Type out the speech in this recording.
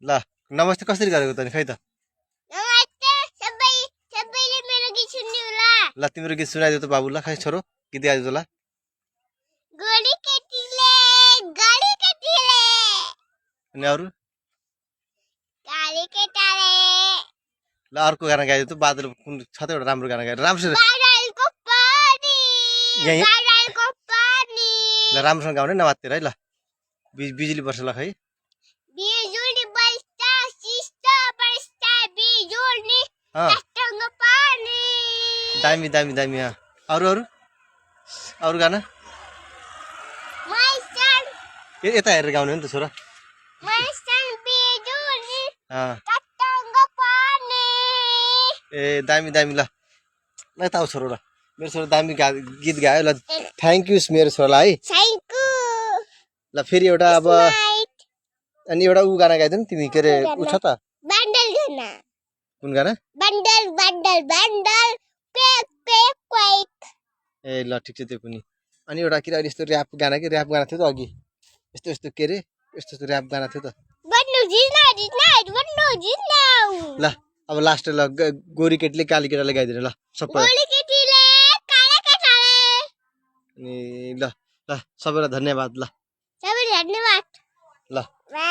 ल नमस्ते कसरी गरेको त नि खै त नमस्ते सबैले मेरो गीत सुन्नु होला। ल तिम्रो गीत सुनाइदेऊ त बाबु ल खै छोरो गीत गाइदेऊ त ल गोरी केटीले अनि अरु गाडी केटाले ल अर्को गाना गाइदेऊ त बादल कुन छ त एउटा राम्रो गाना गाइ राम्रोसँग बादलको पानी यही बादलको पानी ल राम्रोसँग गाउने नमात्तिर है ल बिजुली पर्छ ल खै बिजुली बस्दा सिस्टा बस्दा बिजुली अँ काठको पानी दामी दामी दामी अरु अरु अरु गाना मैसन यता हेरेर गाउने हो नि त छोरा बिजुली अँ काठको पानी ए दामी दामी ल ल यता आऊ छोरो ल मेरो छोरो दामी गीत गायो ल थ्याङ्क यू मेरो छोरालाई है साइकु ल फेरि एउटा अब अनि एउटा ऊ गाना गाइदेऊ नि तिमी के अरे ऊ छ त बन्डल गाना कुन गाना bundle bundle bundle quack quack quack ए ल ठिक छ त्यो पनि अनि एउटा के अरे यस्तो ऱ्याप गाना थियो त अघि यस्तो यस्तो के अरे यस्तो यस्तो ऱ्याप गाना थियो त बन्नु जिना ल अब लास्ट ल गोरी केटीले काली केटाले गाइदिनु ल सबै गोली केटीले काला केटाले अनि ल ल सबैलाई धन्यवाद ल सबैलाई धन्यवाद ल बाई।